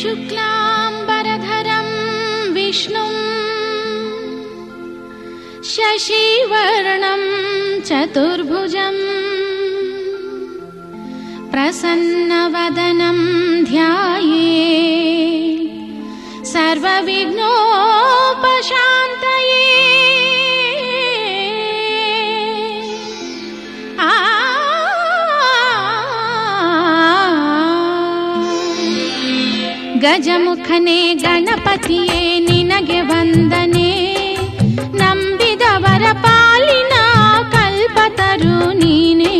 शुक्लाम्बरधरं विष्णुं शशिवर्णं चतुर्भुजं प्रसन्नवदनं ध्यायेत् सर्वविघ्नोपशान्तये। ಗಜಮುಖನೇ ಗಣಪತಿಯೇ ನಿನಗೆ ವಂದನೆ, ನಂಬಿದವರ ಪಾಲಿನ ಕಲ್ಪತರು ನೀನೇ.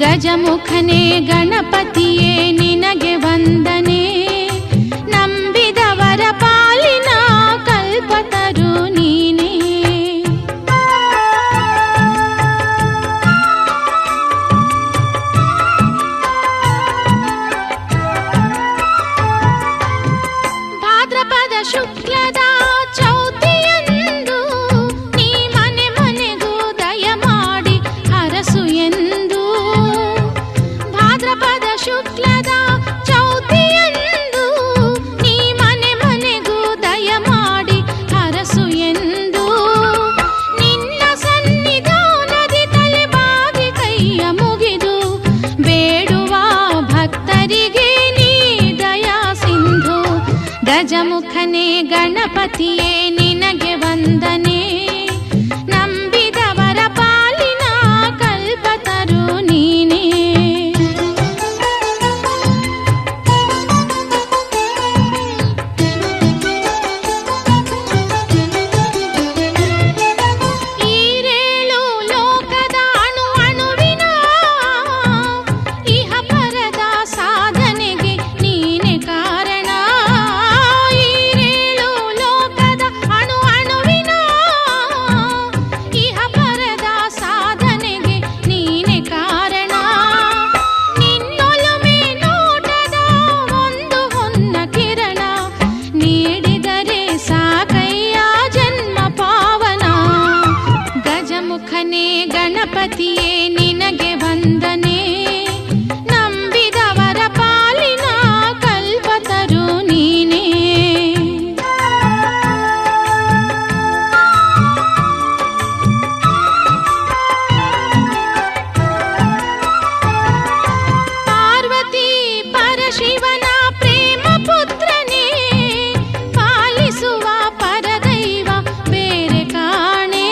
ಗಜಮುಖನೇ ಗಣಪತಿಯೇ ನಿನಗೆ ವಂದನೆ, ನಂಬಿದವರ ಪಾಲಿನ ಕಲ್ಪತರು ನೀನೇ. ಶುಕ್ಲದ ಚೌತಿಯಂದು ನೀ ಮನೆ ಮನೆಗೂ ದಯ ಮಾಡಿ ಹರಸು ಎಂದು. ಭಾದ್ರಪದ ಶುಕ್ಲದ ಚೌತಿಯಂದು ನೀ ಮನೆ ಮನೆಗೂ ದಯ ಮಾಡಿ ಹರಸು ಎಂದು. ನಿನ್ನ ಸನ್ನಿಧಾನದಿ ತಲೆಬಾಗಿ ಕೈಯ ಮುಗಿದು ಬೇಡುವ ಭಕ್ತರಿಗೆ ನೀ ದಯಾ ಸಿಂಧು. ಗಜಮುಖನೇ ಗಣಪತಿಯೇ ನಿನಗೆ ವಂದನೆ, ನಂಬಿದವರ ಪಾಲಿನ ಕಲ್ಪತರು ನೀನೇ. ಈರೇಳು ಲೋಕದ ಅಣು ಅಣುವಿನ ಇಹ ಪರದ ಸಾಧನೆಗೆ ನೀನೆ ಕಾರಣ. ಗಣಪತಿಯೇ ನಿನಗೆ ವಂದನೆ, ನಂಬಿದವರ ಪಾಲಿನ ಕಲ್ಪತರು ನೀನೇ. ಪಾರ್ವತಿ ಪರಶಿವನ ಪ್ರೇಮ ಪುತ್ರನೇ, ಪಾಲಿಸುವ ಪರದೈವ ಬೇರೆ ಕಾಣೆ.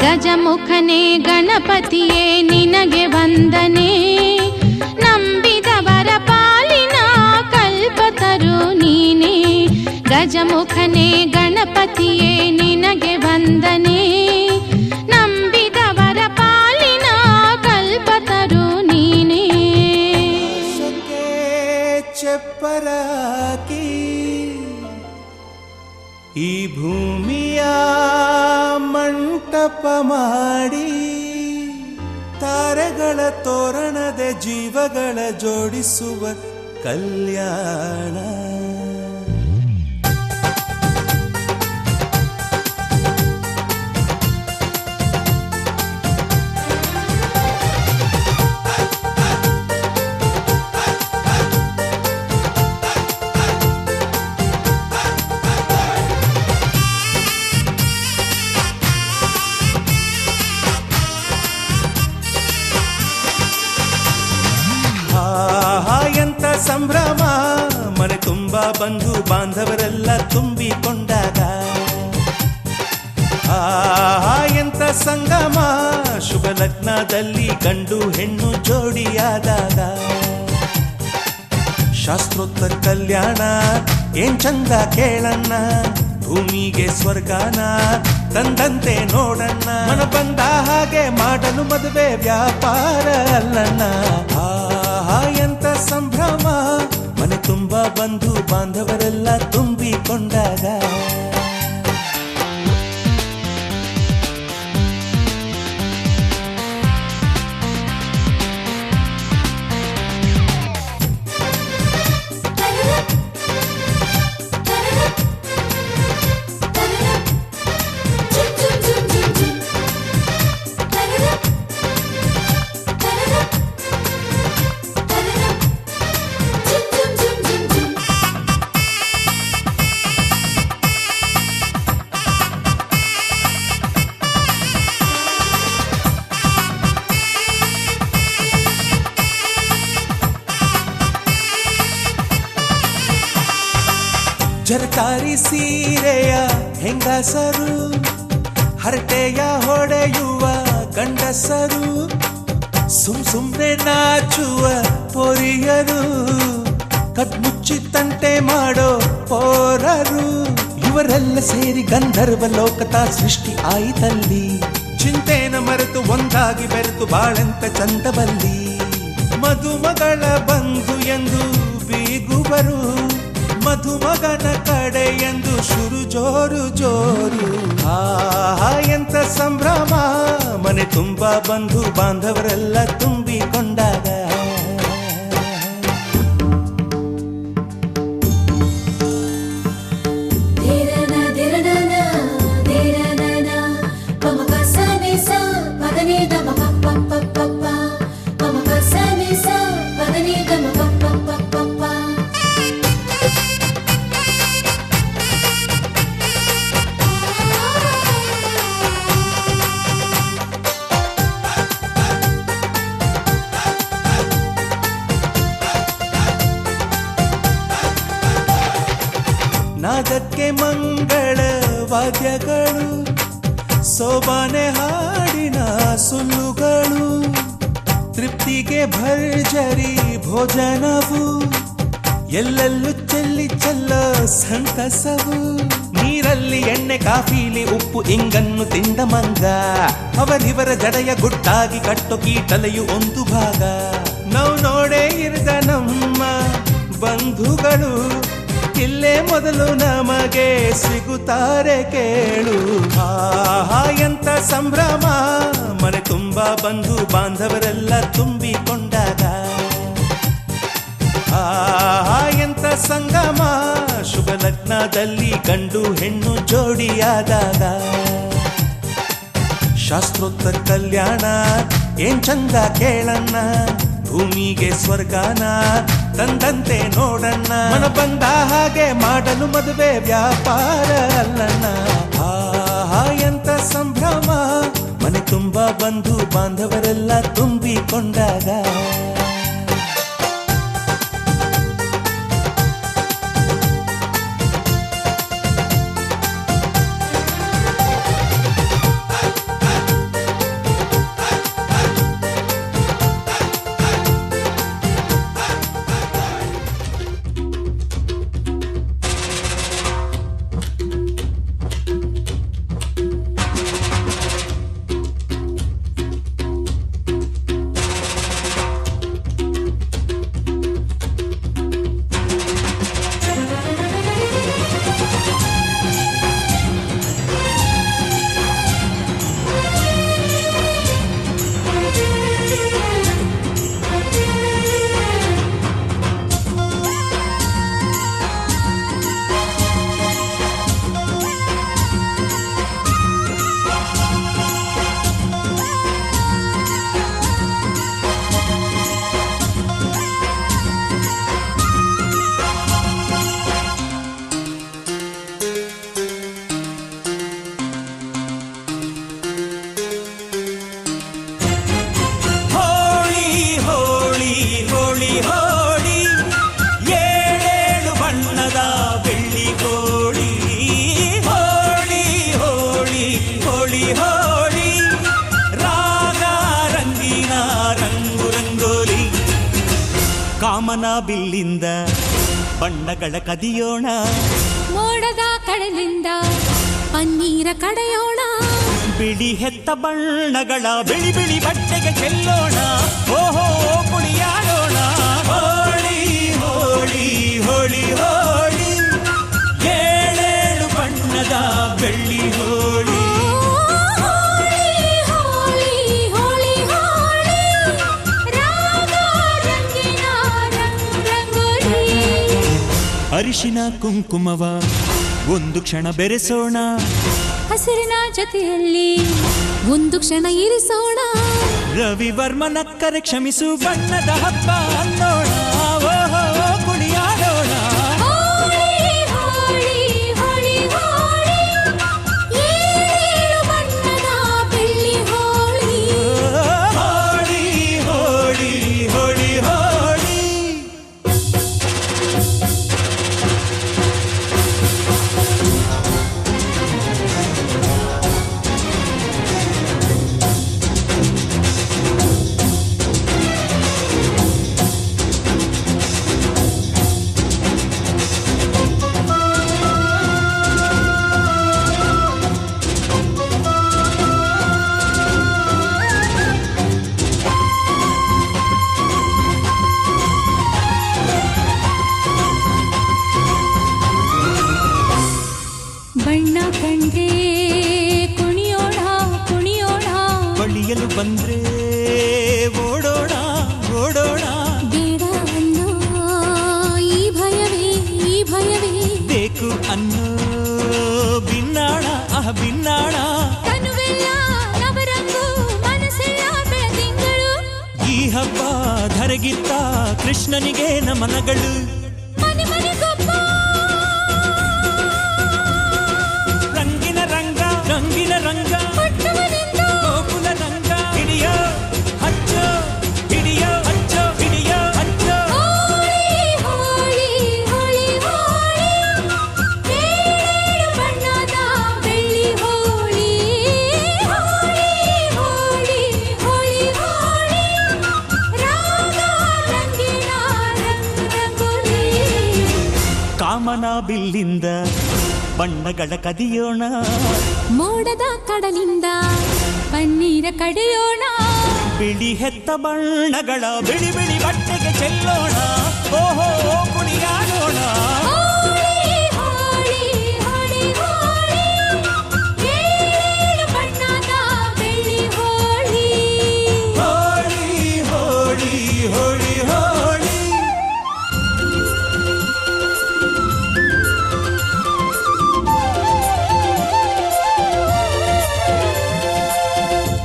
ಗಜಮುಖನೇ ಗಣಪತಿಯೇ ನಿನಗೆ ವಂದನೆ, ನಂಬಿದವರ ಪಾಲಿನ ಕಲ್ಪತರು ನೀನೇ. ಗಜಮುಖನೇ ಗಣಪತಿಯೇ ನಿನಗೆ ವಂದನೆ, ನಂಬಿದವರ ಪಾಲಿನ ಕಲ್ಪತರು ನೀನೇ. ಚೆಪ್ಪರಾಕಿ ಈ ಭೂಮಿಯ ಮಂಟಪ ಮಾಡಿ, ತಾರೆಗಳ ತೋರಣದೆ ಜೀವಗಳ ಜೋಡಿಸುವ ಕಲ್ಯಾಣ. ಎಂತ ಸಂಭ್ರಮ, ಮನೆ ತುಂಬ ಬಂಧು ಬಾಂಧವರೆಲ್ಲ ತುಂಬಿಕೊಂಡಾಗ. ಎಂತ ಸಂಗಮ, ಶುಭ ಲಗ್ನದಲ್ಲಿ ಗಂಡು ಹೆಣ್ಣು ಜೋಡಿಯಾದಾಗ. ಶಾಸ್ತ್ರೋತ್ತರ ಕಲ್ಯಾಣ ಏನ್ ಚಂದ ಕೇಳಣ್ಣ, ಭೂಮಿಗೆ ಸ್ವರ್ಗಾನ ತಂದಂತೆ ನೋಡಣ್ಣ. ಮನ ಬಂದ ಹಾಗೆ ಮಾಡಲು ಮದುವೆ ವ್ಯಾಪಾರ ಅಲ್ಲಣ್ಣ. ಎಂತ ಸಂಭ್ರಮ, ಮನೆ ತುಂಬ ಬಂಧು ಬಾಂಧವರೆಲ್ಲ ತುಂಬಿಕೊಂಡಾಗ. ಸಾರಿ ಸೀರೆಯ ಹೆಂಗಸರು, ಹರಟೆಯ ಹೊಡೆಯುವ ಗಂಡಸರು, ಸುಮ್ನೆ ನಾಚುವ ಪೊರಿಯರು, ಕದ್ಮುಚ್ಚಿ ತಂಟೆ ಮಾಡೋ ಪೋರರು, ಇವರೆಲ್ಲ ಸೇರಿ ಗಂಧರ್ವ ಲೋಕದ ಸೃಷ್ಟಿ ಆಯಿತಲ್ಲಿ. ಚಿಂತೆನ ಮರೆತು ಒಂದಾಗಿ ಬೆರೆತು ಬಾಳೆಂತ ಚಂದವಲ್ಲಿ. ಮದುಮಗಳ ಬಂಧು ಎಂದು ಬೀಗುವರು, ಮಧುಮಗನ ಕಡೆ ಎಂದು ಶುರು ಜೋರು ಜೋರು. ಎಂತ ಸಂಭ್ರಮ, ಮನೆ ತುಂಬ ಬಂಧು ಬಾಂಧವರೆಲ್ಲ ತುಂಬಿಕೊಂಡಾಗ. ನಾದಕ್ಕೆ ಮಂಗಳ ವಾದ್ಯಗಳು, ಸೋಬಾನೆ ಹಾಡಿನ ಸುಳ್ಳುಗಳು, ತೃಪ್ತಿಗೆ ಭರ್ಜರಿ ಭೋಜನವು, ಎಲ್ಲೆಲ್ಲೂ ಚೆಲ್ಲಿ ಚೆಲ್ಲೋ ಸಂತಸವು. ನೀರಲ್ಲಿ ಎಣ್ಣೆ ಕಾಫಿಲಿ ಉಪ್ಪು ಇಂಗನ್ನು ತಿಂದ ಮಂಗ, ಅವರಿವರ ಜಡೆಯ ಗುಟ್ಟಾಗಿ ಕಟ್ಟೋ ಕೀಟಲೆಯು ಒಂದು ಭಾಗ. ನಾವು ನೋಡೇ ಇರದ ನಮ್ಮ ಬಂಧುಗಳು ಇಲ್ಲೇ ಮೊದಲು ನಮಗೆ ಸಿಗುತ್ತಾರೆ ಕೇಳು. ಎಂತ ಸಂಭ್ರಮ, ಮನೆ ತುಂಬ ಬಂಧು ಬಾಂಧವರೆಲ್ಲ ತುಂಬಿಕೊಂಡಾಗ. ಎಂತ ಸಂಗಮ, ಶುಭ ಲಗ್ನದಲ್ಲಿ ಗಂಡು ಹೆಣ್ಣು ಜೋಡಿಯಾದಾಗ. ಶಾಸ್ತ್ರೋತ್ತರ ಕಲ್ಯಾಣ ಏನ್ ಚಂದ ಕೇಳಣ್ಣ, ಭೂಮಿಗೆ ಸ್ವರ್ಗಾನ ತಂದಂತೆ ನೋಡಣ್ಣ. ಮನ ಬಂದ ಹಾಗೆ ಮಾಡಲು ಮದುವೆ ವ್ಯಾಪಾರ ಅಲ್ಲಣ್ಣ. ಎಂತ ಸಂಭ್ರಮ, ಮನೆ ತುಂಬ ಬಂಧು ಬಾಂಧವರೆಲ್ಲ ತುಂಬಿಕೊಂಡಾಗ. ಕಾಮನ ಬಿಲ್ಲಿಂದ ಬಣ್ಣಗಳ ಕದಿಯೋಣ, ಮೋಡದ ಕಡಲಿಂದ ಪನ್ನೀರ ಕಡೆಯೋಣ, ಬಿಳಿ ಹೆತ್ತ ಬಣ್ಣಗಳ ಬಿಳಿ ಬಿಳಿ ಬಟ್ಟೆಗೆ ಚೆಲ್ಲೋಣ. ಓಹೋ ಕುಣಿಯಾಡೋಣ. ಹೋಳಿ ಹೋಳಿ ಹೋಳಿ ಹೋಳಿ, ಏಳೇಳು ಬಣ್ಣದ ಬೆಳ್ಳಿ ಹೋಳಿ. ಅರಿಶಿನ ಕುಂಕುಮವ ಒಂದು ಕ್ಷಣ ಬೆರೆಸೋಣ, ಹಸಿರಿನ ಜೊತೆಯಲ್ಲಿ ಒಂದು ಕ್ಷಣ ಇರಿಸೋಣ. ರವಿವರ್ಮನ ಕರೆ ಕ್ಷಮಿಸು ಬಣ್ಣದ ಹಬ್ಬ ಅನ್ನೋಣ. ಓಹೋ ಕುಣಿಯಾಡೋಣ. ಬಣ್ಣ ಕಂಡ್ರೆ ಕುಣಿಯೋಣ ಕುಣಿಯೋಣ, ಬಳಿಯಲು ಬಂದ್ರೆ ಓಡೋಣ ಓಡೋಣ, ಬೇಡ ಅನ್ನೋ ಈ ಭಯವೇ ಈ ಭಯವೇ, ಬೇಕು ಅನ್ನೋ ಬಿನ್ನಾಣ ಬಿನ್ನಾಣ, ತನುವೆಲ್ಲ ನವರಂಗು ಮನಸ್ಸೆಲ್ಲ ಬೆಳದಿಂಗಳು, ಈ ಹಬ್ಬ ಧರೆಗಿತ್ತ ಕೃಷ್ಣನಿಗೆ ನಮನಗಳು, ಮನೆ ಮನೆಗೊಬ್ಬ ರಂಗಿನ ರಂಗ ರಂಗಿನ ರಂಗ, ಪಟ್ಟುವನಿಂದ ಗೋಕುಲ ರಂಗ, ಹಿಡಿಯೋ ಹಚ್ಚೋ ಹಿಡಿಯೋ ಹಚ್ಚೋ ಹಿಡಿಯೋ ಹಚ್ಚೋ, ಹೋಳಿ ಹೋಳಿ ಹೋಳಿ ಹೋಳಿ, ಏಳು ಬಣ್ಣದ ಬೆಳ್ಳಿ ಹೋಳಿ, ಹೋಳಿ ಹೋಳಿ ಹೋಳಿ ಹೋಳಿ, ರಾಗ ರಂಗಿನ ರಂಗೋಲಿ, ಕಾಮನ ಬಿಲ್ಲಿಂದ ಬಣ್ಣಗಳ ಕದಿಯೋಣ, ಮೋಡದ ಕಡಲಿಂದ ಪನ್ನೀರ ಕಡೆಯೋಣ, ಬಿಳಿ ಹೆತ್ತ ಬಣ್ಣಗಳ ಬಿಳಿ ಬಿಳಿ ಬಟ್ಟೆಗೆ ಚೆಲ್ಲೋಣ, ಓಹೋ ಕುಣಿಯಾಡೋಣ, ಹೋಳಿ ಹೋಳಿ ಹೋಳಿ ಹೋಳಿ, ಏಳು ಬಣ್ಣದ ಬೆಳ್ಳಿ ಹೋಳಿ, ಹೋಳಿ ಹೋಳಿ ಹೋಳಿ ಹೋಳಿ.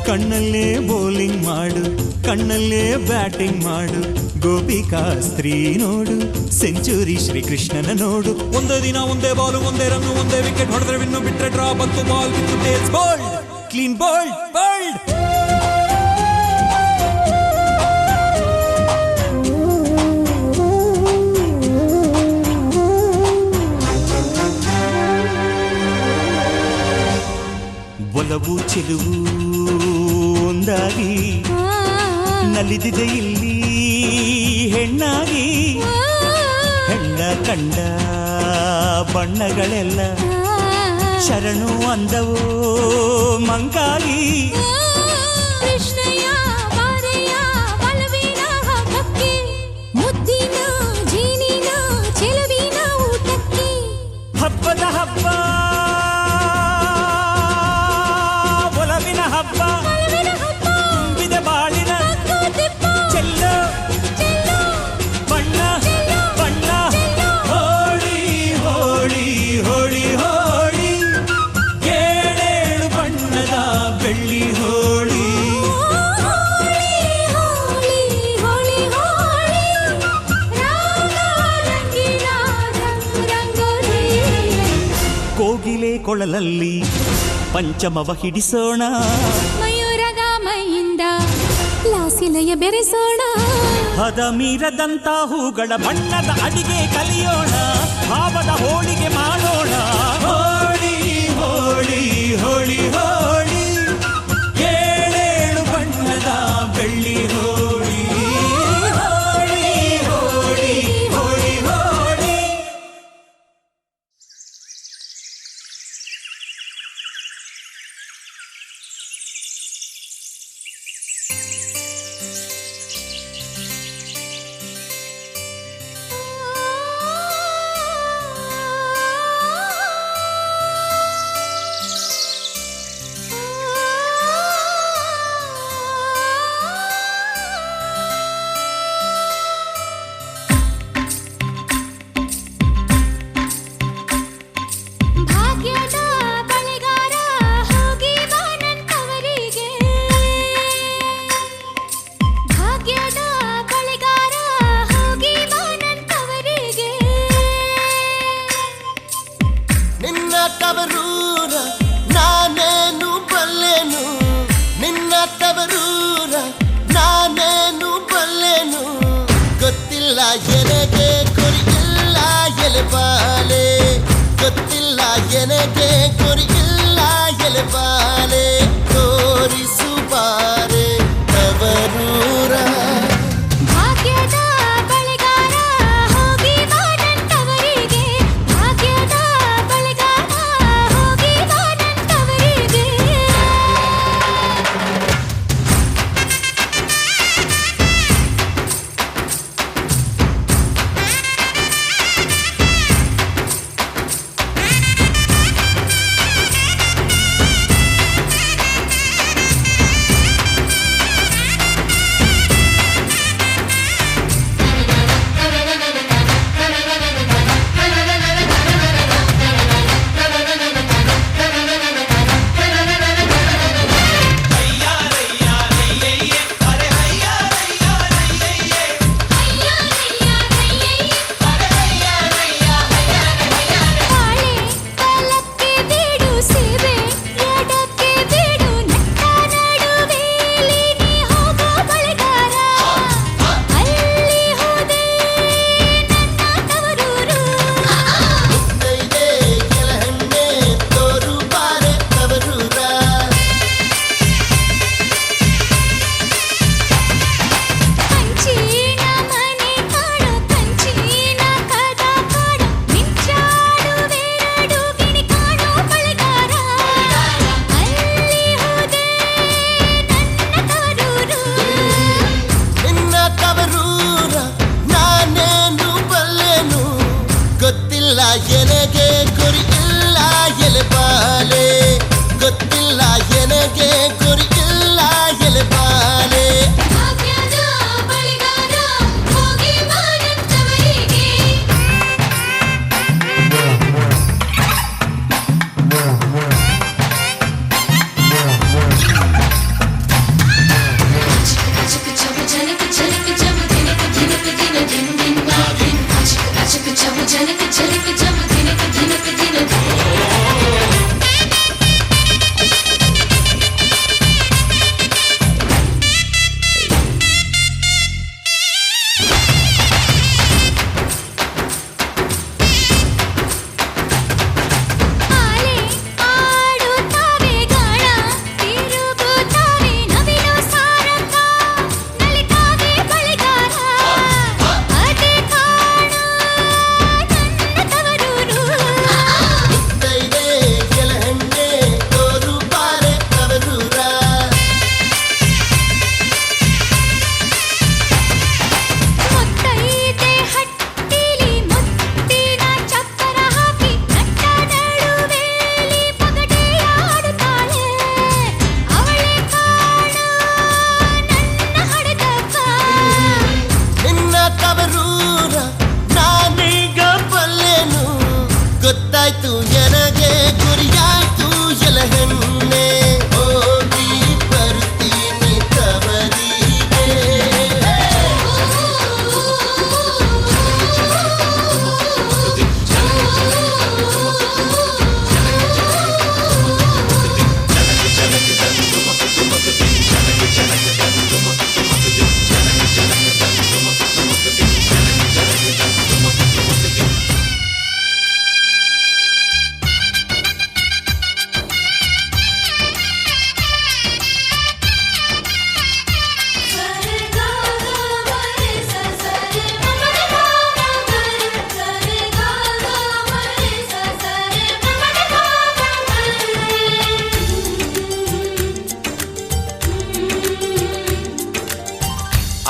ಕಣ್ಣಲ್ಲೇ ಬೌಲಿಂಗ್ ಮಾಡು, ಕಣ್ಣಲ್ಲೇ ಬ್ಯಾಟಿಂಗ್ ಮಾಡು, ಗೋಪಿಕಾ ಸ್ತ್ರೀ ನೋಡು, ಸೆಂಚುರಿ ಶ್ರೀಕೃಷ್ಣನ ನೋಡು, ಒಂದೇ ದಿನ ಒಂದೇ ಬಾಲು ಒಂದೇ ರನ್ನು ಒಂದೇ ವಿಕೆಟ್ ಹೊಡೆದ್ರೆ ವಿನ್ನು, ಬಿಟ್ರೆ ಡ್ರಾ ಬಂತು ಬಾಲ್ ಬಿತ್ತು tails bowled clean bowled bowled. ಒಲವು ಚೆಲುವು ಒಂದಾಗಿ ನಲಿದಿದೆ ಇಲ್ಲಿ ಹೆಣ್ಣಾಗಿ, ಹೆಣ್ಣ ಕಂಡ ಬಣ್ಣಗಳೆಲ್ಲ ಶರಣು ಅಂದವೋ ಮಂಕಾಗಿ, ಕೃಷ್ಣಯ್ಯ ಬಾರಯ್ಯ ಬಲವಿನ ಹಬ್ಬಕ್ಕೆ, ಮುದ್ದಿನ ಜೀನಿನ ಚೆಲುವಿನ ಊಟಕ್ಕೆ, ಹಬ್ಬದ ಹಬ್ಬ ಒಲವಿನ ಹಬ್ಬ, ಬಲವಿನ ಹಬ್ಬ ತುಂಬಿದ ಬಾಳಿನ ಹಗ್ಗ ದಿಬ್ಬ, ಚೆಲ್ಲೋ ಚೆಲ್ಲೋ ಬಣ್ಣ ಬಣ್ಣ, ಹೋಳಿ ಹೋಳಿ ಹೋಳಿ ಹೋಳಿ, ಏಳೇಳು ಬಣ್ಣದ ಬೆಳ್ಳಿ ಹೋಳಿ, ಹೋಳಿ ಹೋಳಿ ಹೋಳಿ ಹೋಳಿ, ರಾಗ ರಂಗಿನ ರಂಗೋಲಿ, ಕೋಗಿಲೆ ಕೊಳಲಲ್ಲಿ ಪಂಚಮವ ಹಿಡಿಸೋಣ, ಮಯೂರದ ಮೈಯಿಂದ ಲಾಸಿಲಯ ಬೆರೆಸೋಣ, ಹದ ಮೀರದಂತ ಹೂಗಳ ಬಣ್ಣದ ಅಡಿಗೆ ಕಲಿಯೋಣ, ಭಾವದ ಹೋಳಿಗೆ ಮಾಡೋಣ, ಹೋಳಿ ಹೋಳಿ ಹೋಳಿ ಹೋಳಿ, ಏಳೇಳು ಬಣ್ಣದ ಬೆಳ್ಳಿ ಹೋಳಿ, ಹೋಳಿ ಹೋಳಿ ಹೋಳಿ ಹೋಳಿ. ಭಾಗ್ಯದ ಬಳೆಗಾರ ಹೋಗಿ ಬಾನಂತವರಿಗೆ, ಭಾಗ್ಯದ ಬಳೆಗಾರ ಹೋಗಿ ಬಾನಂತವರಿಗೆ, ನಿನ್ನ ತವರೂರ ನಾನೇನು ಬಲ್ಲೆನು, ನಿನ್ನ ತವರೂರ ನಾನೇನು ಬಲ್ಲೆನು, ಗೊತ್ತಿಲ್ಲ ಎನಗೆ ಕೊರಿಗಿಲ್ಲ ಎಲೆಬಾಲೆ, ಗೊತ್ತಿಲ್ಲ ಎನಗೆ ಕೊರಿಗಿಲ್ಲ ಎಲೆಬಾಲೆ, ತೋರಿಸು ಬಾರೆ ತವರೂರ, ಭಾಗ್ಯದ ಬಳೆಗಾರ ಹೋಗಿ ಬಾನಂತವರಿಗೆ, ಭಾಗ್ಯದ ಬಳೆಗಾರ ಹೋಗಿ ಬಾನಂತವರಿಗೆ.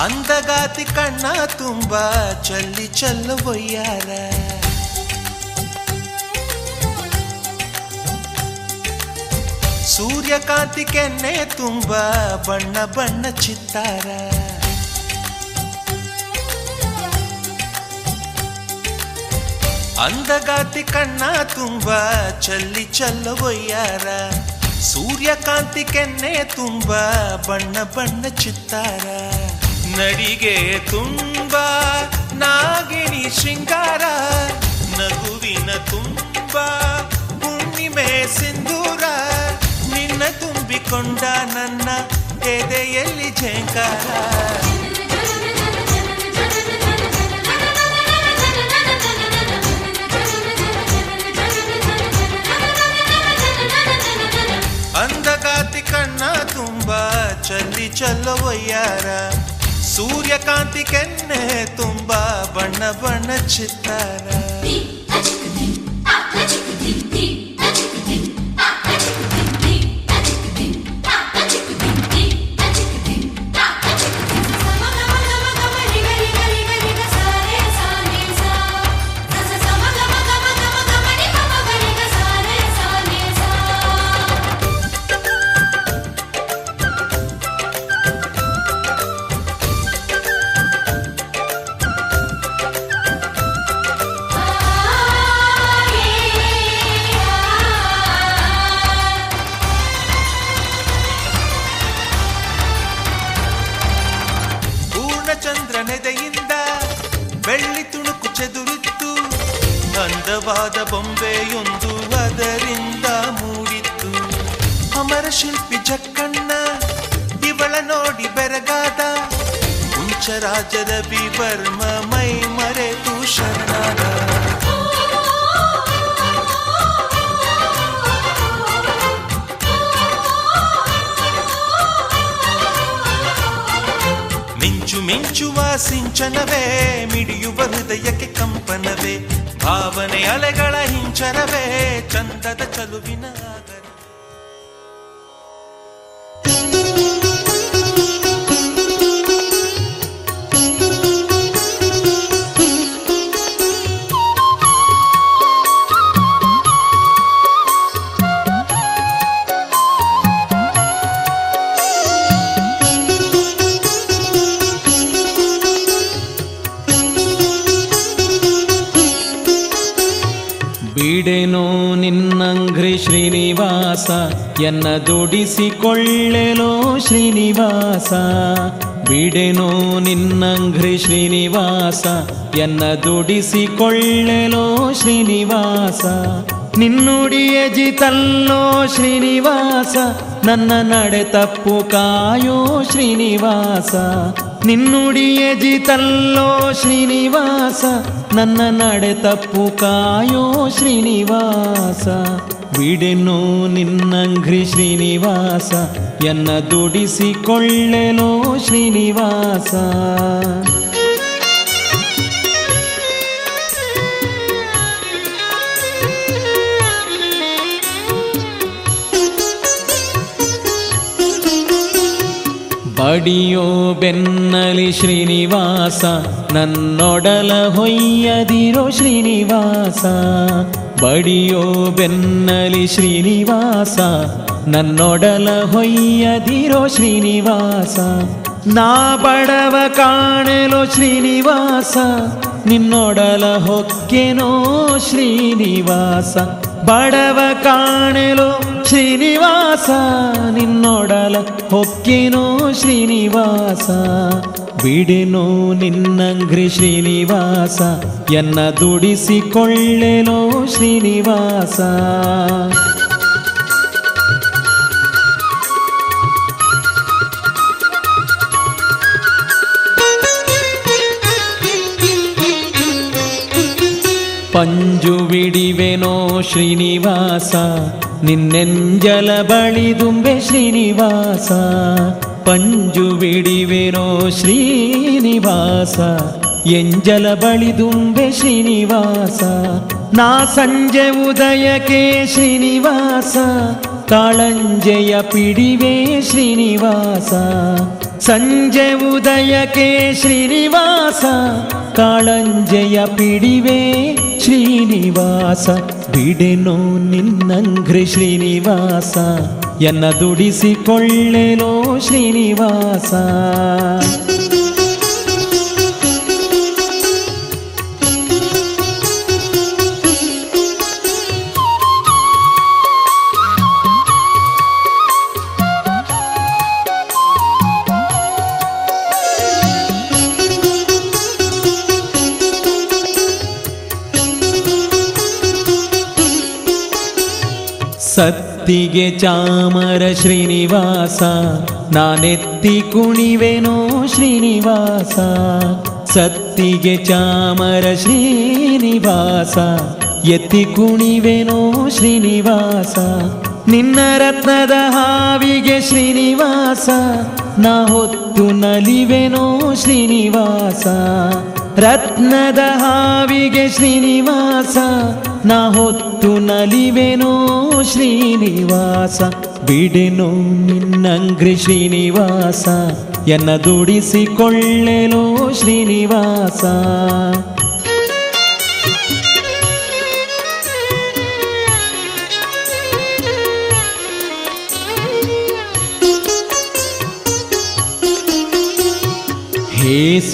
ಅಂದಗಾತಿ ಕಣ್ಣ ತುಂಬ ಚಲ್ಲಿ ಚೆಲ್ಲುವಯ್ಯಾರ ಸೂರ್ಯಕಾಂತಿ ಕೆನ್ನೆ ತುಂಬ ಬಣ್ಣ ಬಣ್ಣ ಚಿತ್ತಾರ ಅಂದಗಾತಿ ಕಣ್ಣ ತುಂಬ ಚಲ್ಲಿ ಚೆಲ್ಲುವಯ್ಯಾರ ಸೂರ್ಯಕಾಂತಿ ಕೆನ್ನೆ ತುಂಬ ಬಣ್ಣ ಬಣ್ಣ ಚಿತ್ತಾರ ನಡಿಗೆ ತುಂಬ ನಾಗಿಣಿ ಶೃಂಗಾರ ನಗುವಿನ ತುಂಬ ಹುಣ್ಣಿಮೆ ಸಿಂಧೂರ ನಿನ್ನ ತುಂಬಿಕೊಂಡ ನನ್ನ ಎದೆಯಲ್ಲಿ ಝೇಂಕಾರ ಅಂದಗಾತಿ ಕಣ್ಣ ತುಂಬ ಚಲ್ಲಿ ಚೆಲ್ಲುವಯ್ಯಾರ ಸೂರ್ಯಕಾಂತಿ ಕೆನ್ನೆ ತುಂಬ ಬಣ್ಣ ಬಣ್ಣ ಚಿತ್ತಾರ ಚಂದ್ರನೆದೆಯಿಂದ ಬೆಳ್ಳಿ ತುಣುಕು ಚೆದುರಿತ್ತು ಅಂದವಾದ ಬೊಂಬೆಯೊಂದು ಅದರಿಂದ ಮೂಡಿತ್ತು ಅಮರ ಶಿಲ್ಪಿ ಜಕ್ಕಣ್ಣ ಇವಳ ನೋಡಿ ಬೆರಗಾದ ಹುಂಚರಾಜದ ಬಿಬರ್ಮ ಮೈ ಮರೆತು ಶರಣಾದ ಮಿಂಚು ಮಿಂಚುವ ಸಿಂಚನವೇ ಮಿಡಿಯುವ ಹೃದಯಕ್ಕೆ ಕಂಪನವೇ ಭಾವನೆ ಅಲೆಗಳ ಹಿಂಚರವೇ ಚಂದದ ಚಲುವಿನ ಆಗರ ಬಿಡೆನೋ ನಿನ್ನಂಘ್ರಿ ಶ್ರೀನಿವಾಸ ಎನ್ನ ದುಡಿಸಿಕೊಳ್ಳೆಲೋ ಶ್ರೀನಿವಾಸ ಬಿಡೆನೋ ನಿನ್ನಂಘ್ರಿ ಶ್ರೀನಿವಾಸ ಎನ್ನ ದುಡಿಸಿಕೊಳ್ಳೆಲೋ ಶ್ರೀನಿವಾಸ ನಿನ್ನುಡಿಯ ಜಿತಲ್ಲೋ ಶ್ರೀನಿವಾಸ ನನ್ನ ನಡೆ ತಪ್ಪು ಕಾಯೋ ಶ್ರೀನಿವಾಸ ನಿನ್ನುಡಿಯ ಜಿತಲ್ಲೋ ಶ್ರೀನಿವಾಸ ನನ್ನ ನಡೆ ತಪ್ಪು ಕಾಯೋ ಶ್ರೀನಿವಾಸ ಬಿಡೆನೋ ನಿನ್ನಂಘ್ರಿ ಶ್ರೀನಿವಾಸ ಎನ್ನ ದುಡಿಸಿಕೊಳ್ಳೆಲೋ ಶ್ರೀನಿವಾಸ ಬಡಿಯೋ ಬೆನ್ನಲಿ ಶ್ರೀನಿವಾಸ ನನ್ನೊಡಲ ಹೊಯ್ಯದಿರೋ ಶ್ರೀನಿವಾಸ ಬಡಿಯೋ ಬೆನ್ನಲಿ ಶ್ರೀನಿವಾಸ ನನ್ನೊಡಲ ಹೊಯ್ಯದಿರೋ ಶ್ರೀನಿವಾಸ ನಾ ಬಡವ ಕಾಣೆಲೋ ಶ್ರೀನಿವಾಸ ನಿನ್ನೊಡಲ ಹೊಕ್ಕೆನೋ ಶ್ರೀನಿವಾಸ ಬಡವ ಕಾಣೆಲೋ ಶ್ರೀನಿವಾಸ ನಿನ್ನೊಡಲ ಹೊಕ್ಕೆನೋ ಶ್ರೀನಿವಾಸ ಬಿಡೆನೋ ನಿನ್ನಂಘ್ರಿ ಶ್ರೀನಿವಾಸ ಎನ್ನ ದುಡಿಸಿಕೊಳ್ಳೆನೋ ಶ್ರೀನಿವಾಸ ಪಂಜು ಬಿಡಿವೆನೋ ಶ್ರೀನಿವಾಸ ನಿನ್ನೆಂಜಲ ಬಳಿದುಂಬೆ ಶ್ರೀನಿವಾಸ ಪಂಜು ಬಿಡಿವೆನೋ ಶ್ರೀನಿವಾಸ ಎಂಜಲ ಬಳಿದುಂಬೆ ಶ್ರೀನಿವಾಸ ನಾ ಸಂಜೆ ಉದಯಕ್ಕೆ ಶ್ರೀನಿವಾಸ ಕಾಳಂಜೆಯ ಪಿಡಿವೆ ಶ್ರೀನಿವಾಸ ಸಂಜೆ ಉದಯಕ್ಕೆ ಶ್ರೀನಿವಾಸ ಕಾಳಂಜೆಯ ಪಿಡಿವೆ ಶ್ರೀನಿವಾಸ ಬಿಡೆನೋ ನಿನ್ನಂಘ್ರಿ ಶ್ರೀನಿವಾಸ ಎನ್ನ ದುಡಿಸಿಕೊಳ್ಳೆನೋ ಶ್ರೀನಿವಾಸ ಸತ್ತಿಗೆ ಚಾಮರ ಶ್ರೀನಿವಾಸ ನಾನೆತ್ತಿ ಕುಣಿವೆನೋ ಶ್ರೀನಿವಾಸ ಸತ್ತಿಗೆ ಚಾಮರ ಶ್ರೀನಿವಾಸ ಎತ್ತಿ ಕುಣಿವೆನೋ ಶ್ರೀನಿವಾಸ ನಿನ್ನ ರತ್ನದ ಹಾವಿಗೆ ಶ್ರೀನಿವಾಸ ನಾ ಹೊತ್ತು ನಲಿವೆನೋ ಶ್ರೀನಿವಾಸ ರತ್ನದ ಹಾವಿಗೆ ಶ್ರೀನಿವಾಸ ನಾ ಹೊತ್ತು ನಲಿವೆನೋ ಶ್ರೀನಿವಾಸ ಬಿಡೆನೋ ನಿನ್ನಂಗ್ರಿ ಶ್ರೀನಿವಾಸ ಎನ್ನ ದುಡಿಸಿಕೊಳ್ಳೆನೋ ಶ್ರೀನಿವಾಸ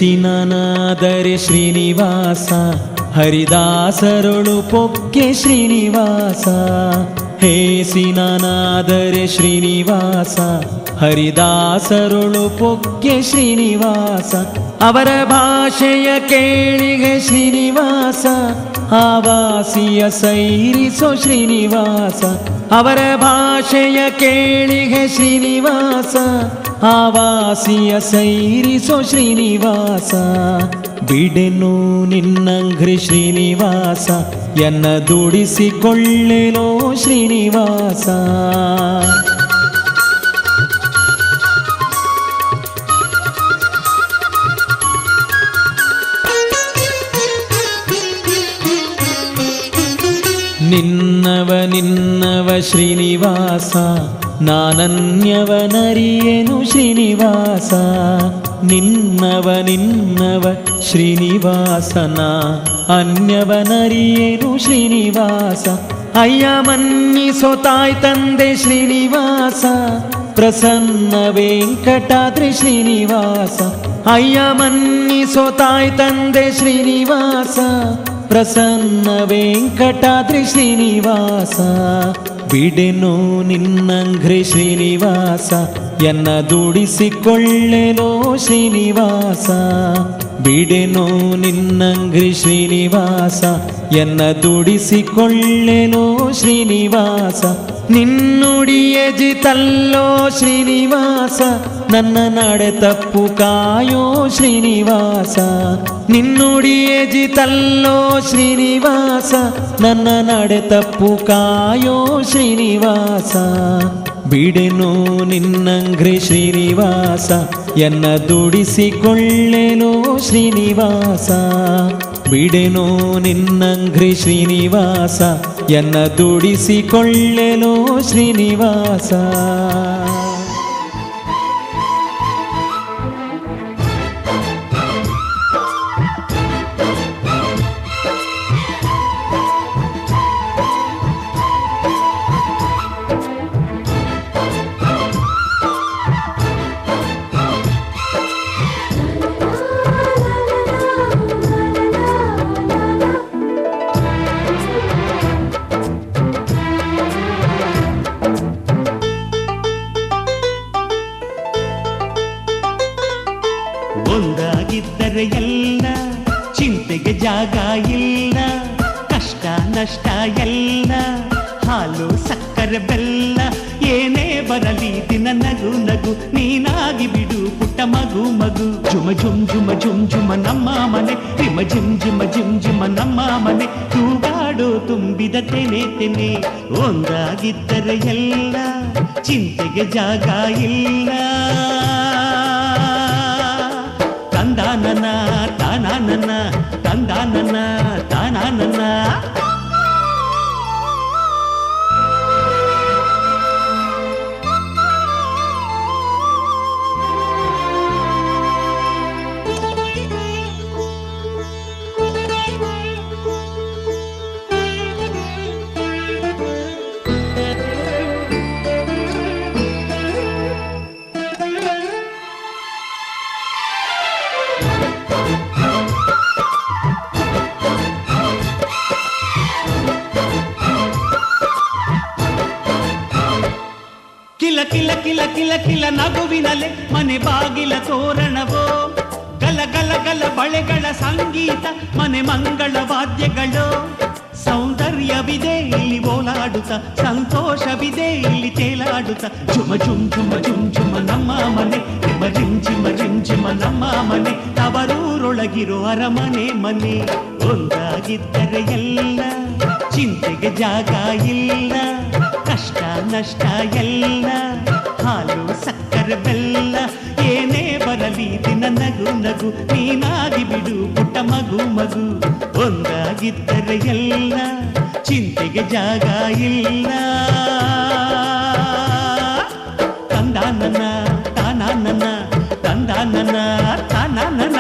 ಹೇಸಿನಾದರೆ ಶ್ರೀನಿವಾಸ ಹರಿದಾಸರೊಳು ಪೊಕ್ಕೆ ಶ್ರೀನಿವಾಸ ಹೇಸಿನಾದರೆ ಶ್ರೀನಿವಾಸ ಹರಿದಾಸರೊಳು ಪೊಕ್ಕೆ ಶ್ರೀನಿವಾಸ ಅವರ ಭಾಷೆಯ ಕೇಳಿಗೆ ಶ್ರೀನಿವಾಸ ಆವಾಸಿಯ ಸೈರಿಸೋ ಶ್ರೀನಿವಾಸ ಅವರ ಭಾಷೆಯ ಕೇಳಿಗೆ ಶ್ರೀನಿವಾಸ ಆವಾಸಿಯ ಸೈರಿಸೋ ಶ್ರೀನಿವಾಸ ಬಿಡೆನೋ ನಿನ್ನಂಘ್ರಿ ಶ್ರೀನಿವಾಸ ಎನ್ನ ದುಡಿಸಿಕೊಳ್ಳೆನೋ ಶ್ರೀನಿವಾಸ ನಿನ್ನವ ಶ್ರೀನಿವಾಸ ನಾನನ್ಯವನರಿಯೇನು ಶ್ರೀನಿವಾಸ ನಿನ್ನವ ಶ್ರೀನಿವಾಸನ ಅನ್ಯವನರಿಯೇನು ಶ್ರೀನಿವಾಸ ಅಯ್ಯ ಮನ್ನಿಸೋ ತಾಯ್ ತಂದೆ ಶ್ರೀನಿವಾಸ ಪ್ರಸನ್ನ ವೆಂಕಟಾದ್ರಿ ಶ್ರೀನಿವಾಸ ಅಯ್ಯ ಮನ್ನಿಸೋ ತಾಯ್ ತಂದೆ ಶ್ರೀನಿವಾಸ ಪ್ರಸನ್ನ ವೆಂಕಟಾದ್ರಿ ಶ್ರೀನಿವಾಸ ಬಿಡೆನೋ ನಿನ್ನಂಘ್ರಿ ಶ್ರೀನಿವಾಸ ಎನ್ನ ದುಡಿಸಿಕೊಳ್ಳೆನೋ ಶ್ರೀನಿವಾಸ ಬಿಡೆನೋ ನಿನ್ನಂಘ್ರಿ ಶ್ರೀನಿವಾಸ ಎನ್ನ ದುಡಿಸಿಕೊಳ್ಳೆನೋ ಶ್ರೀನಿವಾಸ ನಿನ್ನುಡಿಯ ಜಿತಲ್ಲೋ ಶ್ರೀನಿವಾಸ ನನ್ನ ನಡೆ ತಪ್ಪು ಕಾಯೋ ಶ್ರೀನಿವಾಸ ನಿನ್ನುಡಿಯ ಜಿತಲ್ಲೋ ಶ್ರೀನಿವಾಸ ನನ್ನ ನಡೆ ತಪ್ಪು ಕಾಯೋ ಶ್ರೀನಿವಾಸ ಬಿಡೆನೋ ನಿನ್ನಂಘ್ರಿ ಶ್ರೀನಿವಾಸ ಎನ್ನ ದುಡಿಸಿಕೊಳ್ಳೆನೋ ಶ್ರೀನಿವಾಸ ಬಿಡೆನೋ ನಿನ್ನಂಘ್ರಿ ಶ್ರೀನಿವಾಸ ಎನ್ನ ದುಡಿಸಿಕೊಳ್ಳೆನೋ ಶ್ರೀನಿವಾಸ ಒಂದಾಗಿದ್ದರೆ ಎಲ್ಲ ಚಿಂತೆಗೆ ಜಾಗ ಇಲ್ಲ ಕಷ್ಟ ನಷ್ಟ ಎಲ್ಲ ಹಾಲು ಸಕ್ಕರೆ ಬೆಲ್ಲ ಏನೇ ಬರಲಿ ದಿನ ನಗು ನಗು ನೀನಾಗಿ ಬಿಡು ಪುಟ್ಟ ಮಗು ಮಗು ಜುಮ ಜುಮ್ ಜುಮ ಜುಮ್ ಜುಮ ನಮ್ಮ ಮನೆ ರಿಮ ಜಿಮ್ ಜಿಮ ಜಿಮ್ ಜಿಮ ನಮ್ಮ ಮನೆ ತೂಗಾಡು ತುಂಬಿದ ತೆನೆ ತೆನೆ ಒಂದಾಗಿದ್ದರೆ ಎಲ್ಲ ಚಿಂತೆಗೆ ಜಾಗ ಇಲ್ಲ ತಂದಾನನ ತಾನಾನನ ತಂದಾನನ ತಾನಾನನ ಕಿಲ ಕಿಲ ಕಿಲ ಕಿಲ ಕಿಲ ನಗುವಿನಲೆ ಮನೆ ಬಾಗಿಲ ತೋರಣವೋ, ಗಲ ಗಲ ಗಲ ಬಳೆಗಳ ಸಂಗೀತ ಮನೆ ಮಂಗಳ ವಾದ್ಯಗಳು. ಸೌಂದರ್ಯವಿದೆ ಇಲ್ಲಿ ಓಲಾಡುತ್ತ, ಸಂತೋಷವಿದೆ ಇಲ್ಲಿ ತೇಲಾಡುತ್ತ. ಝುಮ ಝುಮ್ ಝುಮ ಝುಮ್ ಝುಮ ನಮ್ಮ ಮನೆ, ನಿಮ್ಮ ಜಿಮ್ ಜಿಮ ಜಿಮ್ ಜಿಮ ನಮ್ಮ ಮನೆ. ತವರೂರೊಳಗಿರೋ ಅರಮನೆ ಮನೆ. ಒಂದಾಗಿದ್ದರೆ ಎಲ್ಲ ಚಿಂತೆಗೆ ಜಾಗ ಇಲ್ಲ, ಕಷ್ಟ ನಷ್ಟ ಎಲ್ಲ ಹಾಲು ಸಕ್ಕರೆ ಬೆಲ್ಲ. ಏನೇ ಬರಲಿ ದಿನ ನಗು ನಗು, ನೀನಾಗಿ ಬಿಡು ಪುಟ್ಟ ಮಗು ಮಗು. ಒಂದಾಗಿದ್ದರೆ ಎಲ್ಲ ಚಿಂತೆಗೆ ಜಾಗ ಇಲ್ಲ. ತಂದಾನನ ತಾನಾನನ ತಂದಾನನ ತಾನಾನನ.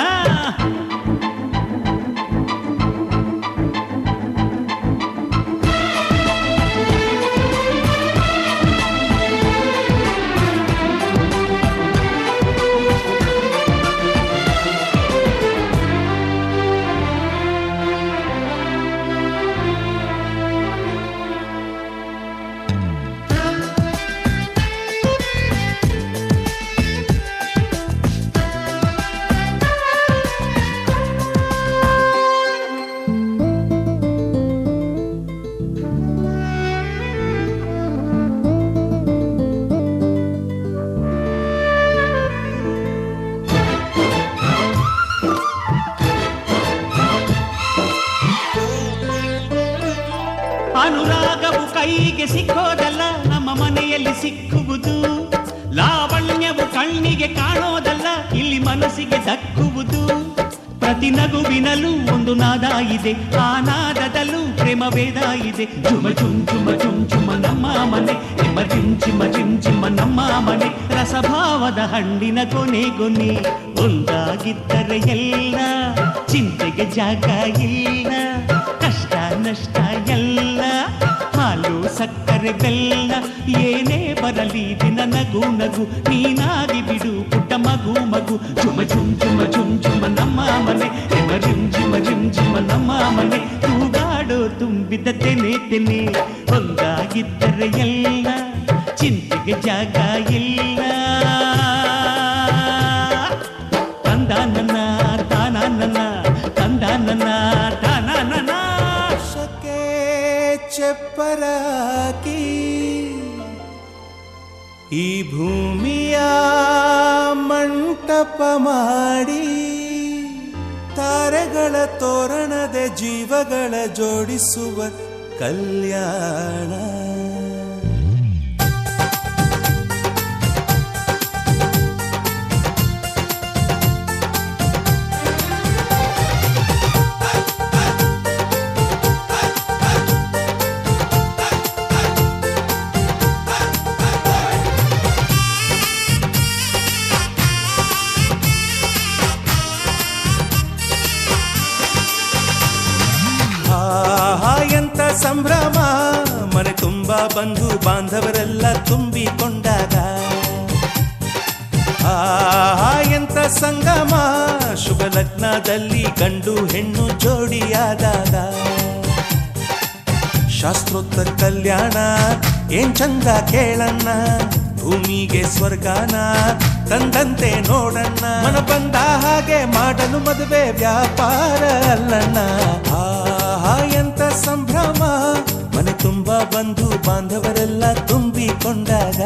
ಅನುರಾಗವು ಕೈಗೆ ಸಿಕ್ಕೋದಲ್ಲ, ನಮ್ಮ ಮನೆಯಲ್ಲಿ ಸಿಕ್ಕುವುದು. ಲಾವಣ್ಯವು ಕಣ್ಣಿಗೆ ಕಾಣೋದಲ್ಲ, ಇಲ್ಲಿ ಮನಸ್ಸಿಗೆ ದಕ್ಕುವುದು. ಪ್ರತಿ ನಗುವಿನಲ್ಲೂ ಒಂದು ನಾದ ಇದೆ, ಆ ನಾದದಲ್ಲೂ ಪ್ರೇಮ ವೇದ ಇದೆ. ಝುಮ ಝುಮ್ ಝುಮ ಝುಮ್ ಝುಮ ನಮ್ಮ ಮನೆ, ನಿಮ್ಮ ಜಿಮ್ ಚಿಮ ಜಿಮ್ ಚಿಮ ನಮ್ಮ ಮನೆ. ರಸಭಾವದ ಹಣ್ಣಿನ ಕೊನೆ ಕೊನೆ. ಒಂದಾಗಿದ್ದರೆ ಎಲ್ಲ ಚಿಂತೆಗೆ ಜಾಗ ಇಲ್ಲ, ಕಷ್ಟ ನಷ್ಟ ಎಲ್ಲ ಹಾಲು ಸಕ್ಕರೆ ಬೆಲ್ಲ. ಏನೇ ಬರಲಿ ದಿನ ನಗು ನಗು, ನೀನಾಗಿ ಬಿಡು ಪುಟ್ಟ ಮಗು ಮಗು. ಝುಮ ಝುಮ್ ಝುಮ ಝುಮ್ ಝುಮ ನಮ್ಮ ಮನೆ, ನಿಮ್ಮ ಜಿಮ್ ಜಿಮ ಜಿಮ್ ಜಿಮ ನಮ್ಮ ಮನೆ. ತೂಗಾಡೋ ತುಂಬಿದ ತೆನೆ ತೆನೆ. ಒಂದಾಗಿದ್ದರೆ ಎಲ್ಲ ಚಿಂತೆಗೆ ಜಾಗ ಇಲ್ಲ. ತಂದಾನನ ತಾನಾನನ ತಂದಾನನ ತಾನಾನನ. ಶಕೆ ಚಪ್ಪರಾಕಿ ಈ ಭೂಮಿಯ ಮಂಟಪ ಮಾಡಿ, ತಾರೆಗಳ ತೋರಣದೆ ಜೀವಗಳ ಜೋಡಿಸುವ ಕಲ್ಯಾಣ. ಎಂತ ಸಂಭ್ರಮ, ಮನೆ ತುಂಬ ಬಂಧು ಬಾಂಧವರೆಲ್ಲ ತುಂಬಿಕೊಂಡಾಗ. ಎಂತ ಸಂಗಮ, ಶುಭ ಲಗ್ನದಲ್ಲಿ ಗಂಡು ಹೆಣ್ಣು ಜೋಡಿಯಾದಾಗ. ಶಾಸ್ತ್ರೋತ್ತರ ಕಲ್ಯಾಣ ಏನ್ ಚಂದ ಕೇಳಣ್ಣ, ಭೂಮಿಗೆ ಸ್ವರ್ಗಾನ ತಂದಂತೆ ನೋಡಣ್ಣ. ಮನ ಬಂದ ಹಾಗೆ ಮಾಡಲು ಮದುವೆ ವ್ಯಾಪಾರ ಅಲ್ಲಣ್ಣ. ಎಂತ ಸಂಭ್ರಮ, ಮನೆ ತುಂಬ ಬಂಧು ಬಾಂಧವರೆಲ್ಲ ತುಂಬಿಕೊಂಡಾಗ.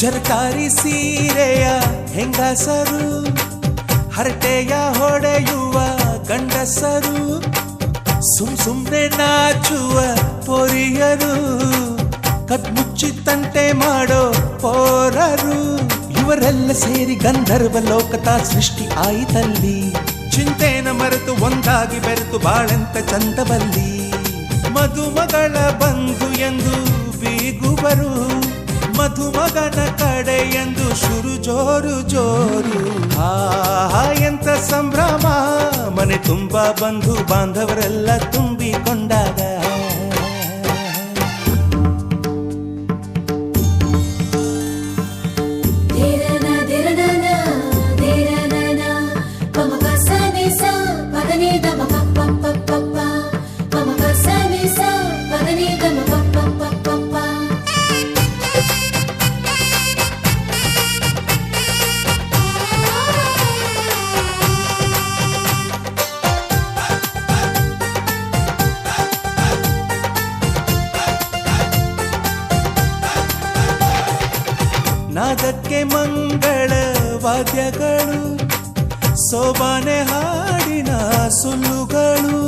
ಜರಕಾರಿ ಸೀರೆಯ ಹೆಂಗಸರು, ಹರಟೆಯ ಹೊಡೆಯುವ ಗಂಡಸರು, ಸುಮ್ನೆ ನಾಚುವ ಪೊರಿಯರು, ಕದ್ಮುಚ್ಚಿ ತಂಟೆ ಮಾಡೋ ಪೋರರು. ಯುವ ಇವರೆಲ್ಲ ಸೇರಿ ಗಂಧರ್ವ ಲೋಕದ ಸೃಷ್ಟಿ ಆಯಿತಲ್ಲಿ. ಚಿಂತೆನ ಮರೆತು ಒಂದಾಗಿ ಬೆರೆತು ಬಾಳೆಂತ ಚಂದವಲ್ಲಿ. ಮಧುಮಗಳ ಬಂಧು ಎಂದು ಬೀಗುವರು, ಮಧುಮಗನ ಕಡೆ ಎಂದು ಶುರು ಜೋರು ಜೋರು. ಆಹಾ ಎಂತ ಸಂಭ್ರಮ, ಮನೆ ತುಂಬ ಬಂಧು ಬಾಂಧವರೆಲ್ಲ ತುಂಬಿಕೊಂಡಾಗ. ನಾದಕ್ಕೆ ಮಂಗಳ ವಾದ್ಯಗಳು, ಸೋಬಾನೆ ಹಾಡಿನ ಸುಳ್ಳುಗಳು,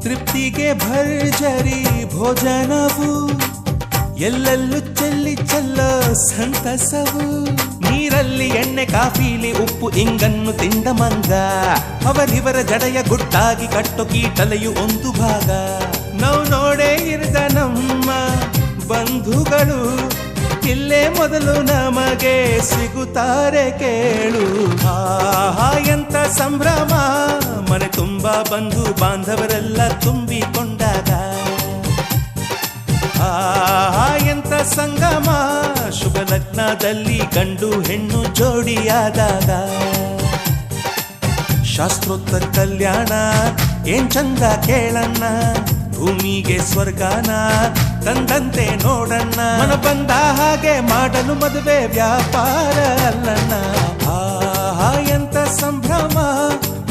ತೃಪ್ತಿಗೆ ಭರ್ಜರಿ ಭೋಜನವು, ಎಲ್ಲೆಲ್ಲೂ ಚೆಲ್ಲಿ ಚೆಲ್ಲೋ ಸಂತಸವು. ನೀರಲ್ಲಿ ಎಣ್ಣೆ ಕಾಫಿಲಿ ಉಪ್ಪು ಇಂಗನ್ನು ತಿಂದ ಮಂಗ, ಅವರಿವರ ಜಡೆಯ ಗುಟ್ಟಾಗಿ ಕಟ್ಟು ಕೀಟಲೆಯು ಒಂದು ಭಾಗ. ನಾವು ನೋಡೇ ಇರದ ನಮ್ಮ ಬಂಧುಗಳು ಇಲ್ಲೇ ಮೊದಲು ನಮಗೆ ಸಿಗುತ್ತಾರೆ ಕೇಳು. ಆಹಾ ಎಂತ ಸಂಭ್ರಮ, ಮನೆ ತುಂಬ ಬಂಧು ಬಾಂಧವರೆಲ್ಲ ತುಂಬಿಕೊಂಡಾಗ. ಆಹಾ ಎಂತ ಸಂಗಮ, ಶುಭ ಲಗ್ನದಲ್ಲಿ ಗಂಡು ಹೆಣ್ಣು ಜೋಡಿಯಾದಾಗ. ಶಾಸ್ತ್ರೋತ್ತರ ಕಲ್ಯಾಣ ಏನ್ ಚಂದ ಕೇಳಣ್ಣ, ಭೂಮಿಗೆ ಸ್ವರ್ಗಾನ ತಂದಂತೆ ನೋಡಣ್ಣ. ಮನ ಬಂದ ಹಾಗೆ ಮಾಡಲು ಮದುವೆ ವ್ಯಾಪಾರ ಅಲ್ಲಣ್ಣ. ಆಹಾ ಎಂತ ಸಂಭ್ರಮ,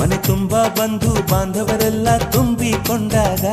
ಮನೆ ತುಂಬ ಬಂಧು ಬಾಂಧವರೆಲ್ಲ ತುಂಬಿಕೊಂಡಾಗ.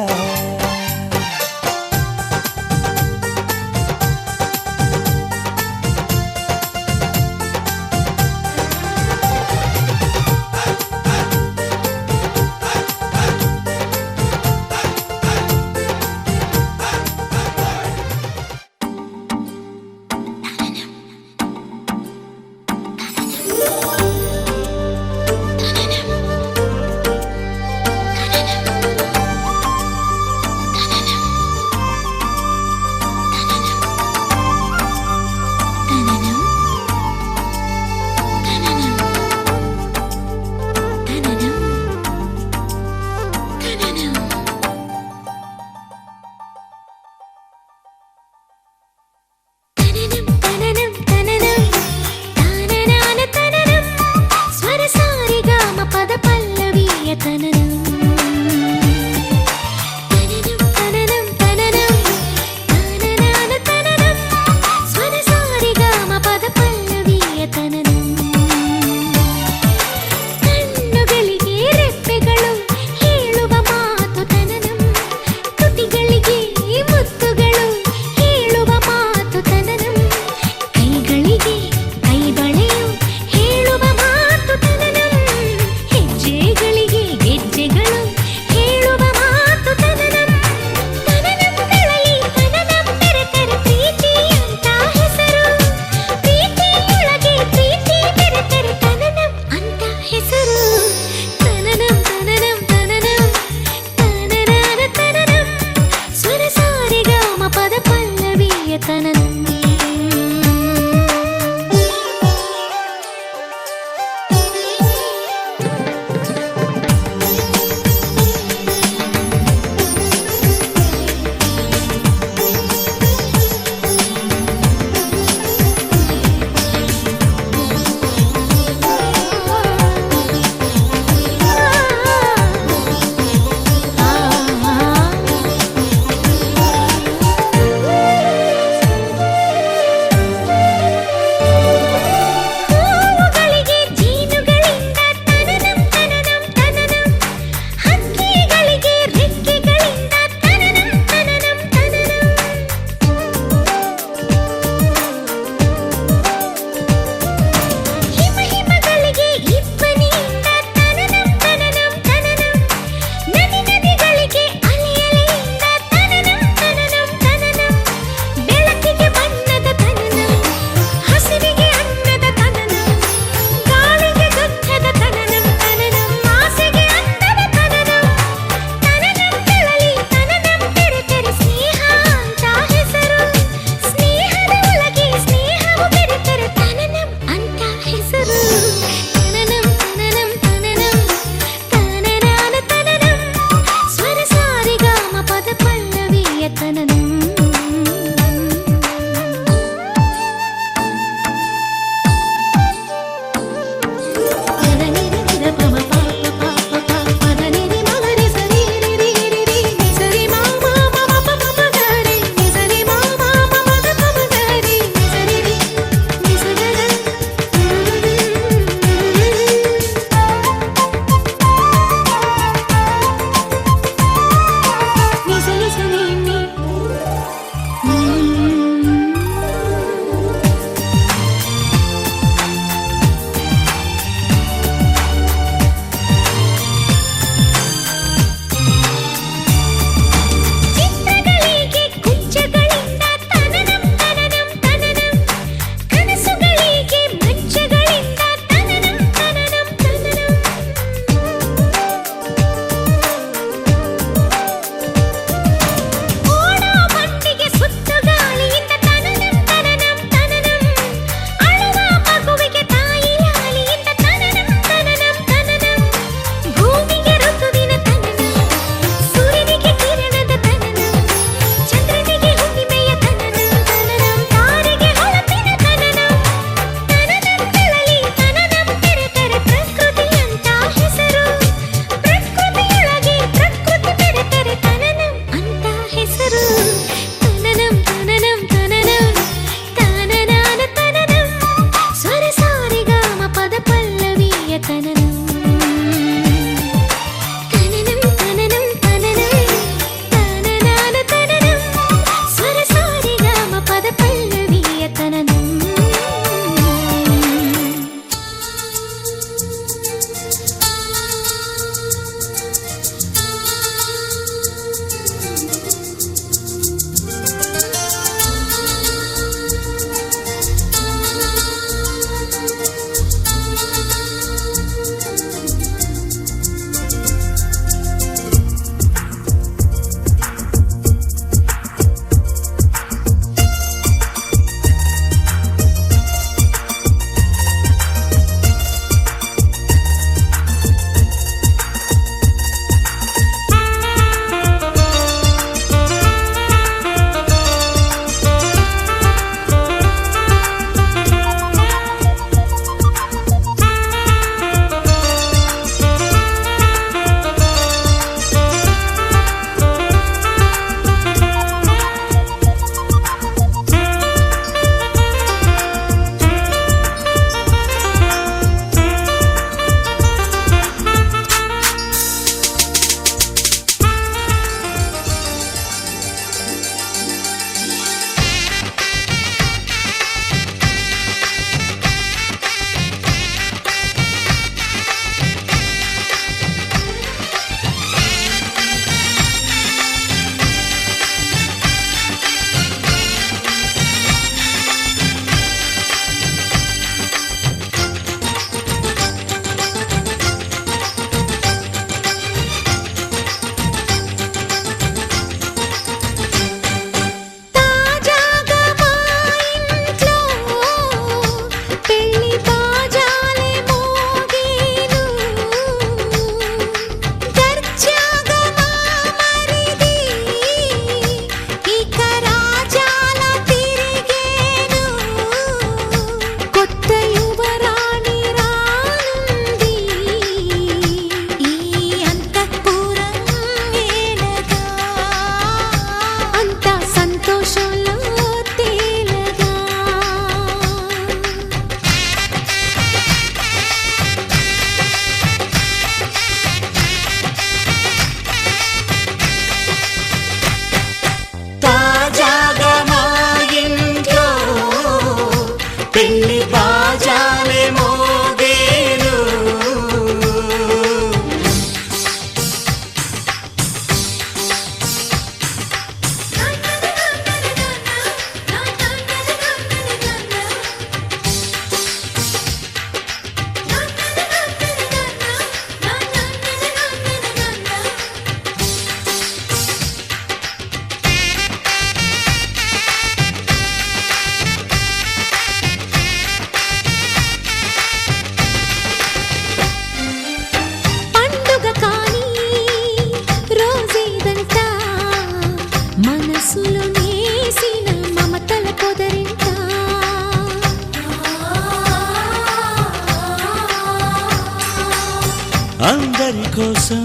అందరి కోసం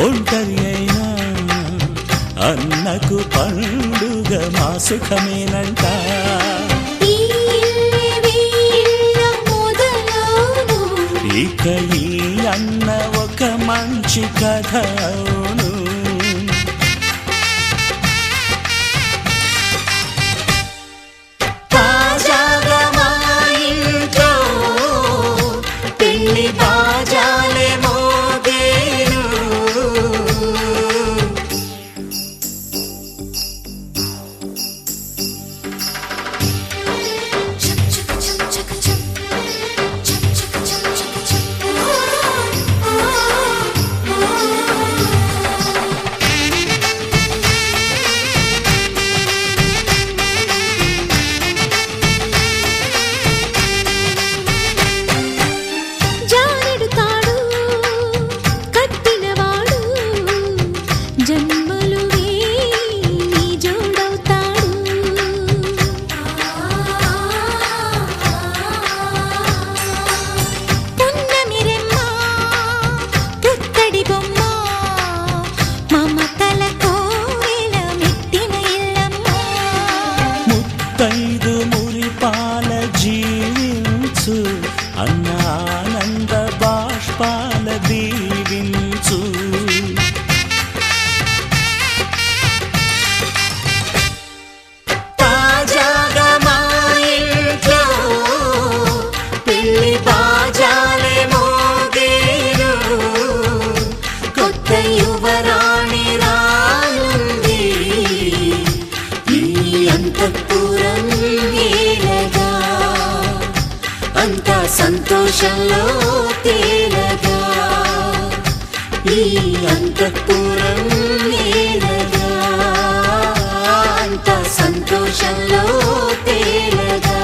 ఒంటరి అయినా అన్నకు పండుగ మా సుఖమేనంట. ఈ వీళ్ళ మొదలవును ఇక ఈ అన్న ఒక మంచి కథ అవును. తాజాగా మా ఇంట్లో పెళ్లి బాజాలే మోగేను. చక్ చక్ చక్ చక్ చక్ చక్ చక్ చక్ చక్ చక్ జానెడు తాడు కట్టినవాడు జన్మలు నీ జోడవుతాడు. పున్నమిరెమ్మ పుత్తడి బొమ్మ మమతల కోవెల మెట్టిన ఇల్లమ్మ. ముత్తైదు మురిపాల జీవించు అన్న ఆనంద బాష్పాల దీవించు. తాజాగా మా ఇంట్లో పెళ్లి బాజాలే మోగేను. కొత్త యువరాణి రానుంది ఈ అంతఃపురం ఏలగా అంతా సంతోషంలో తేలగా. ఈ అంతఃపురం ఏలగా అంతా సంతోషంలో తేలగా.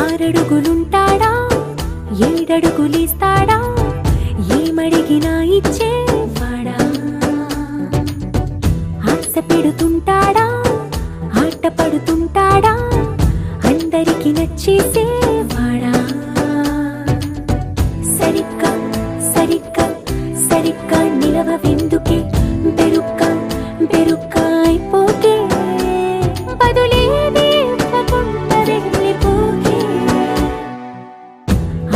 ఆరడుగులుంటాడా ఏడడుగులిస్తాడా ఏమడిగినా ఇచ్చేవాడా. ఆశ పెడుతుంటాడా ఆట పడుతుంటాడా అందరికి నచ్చేసేవాడా. సరిగ్గా సరిగ్గా సరిగ్గా నిలవెందుకే బెరుక్క బెరుక్క అయిపోకే బదులేది ఇవ్వకుండా వెళ్ళిపోకే.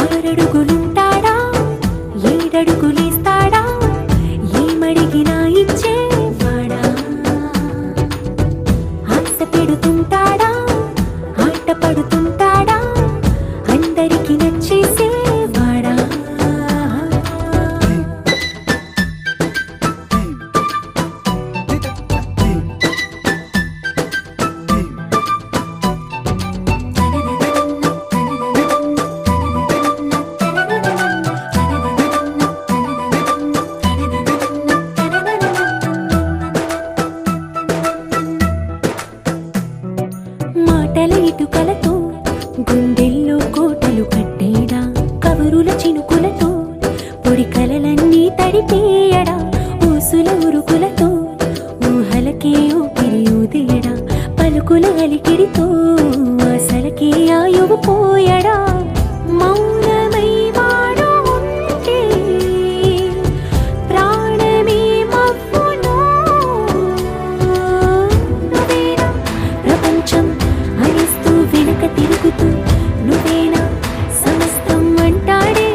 ఆరడుగులుంటాడా ఏడడుగులిస్తాడా ఏమడిగినా ఇచ్చేవాడా. ఆశ పెడుతుంటాడా ఆట పడుతుంటాడా అందరికి నచ్చేసేవాడా. మాటల ఇటుకలతో గుండెల్లో కోటలు కట్టేడా కవరుల చినుకులతో పొడి కలలన్నీ తడిపేయడా. ఊసుల ఉరుకులతో ఊహలకే ఊపిరి ఊదేయడా పలుకుల అలికిడితో అసలకే ఆయువు పోయడా. మౌనమై వాడు ఉంటే ప్రాణమే మవ్వును. నువ్వేనా ప్రపంచం అనిస్తూ వెనక తిరుగుతూ నువ్వేనా సమస్తం అంటాడే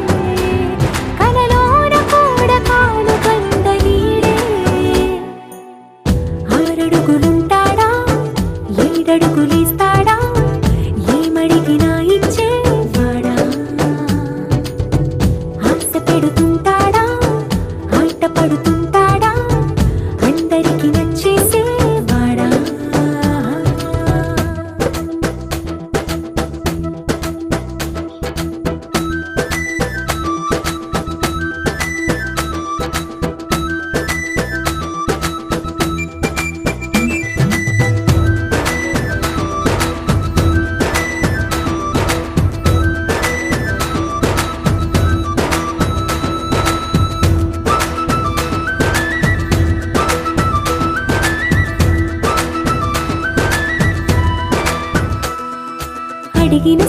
కలలోన కూడా కాను కంద నీడే. ఆరడుగులు అడిగిన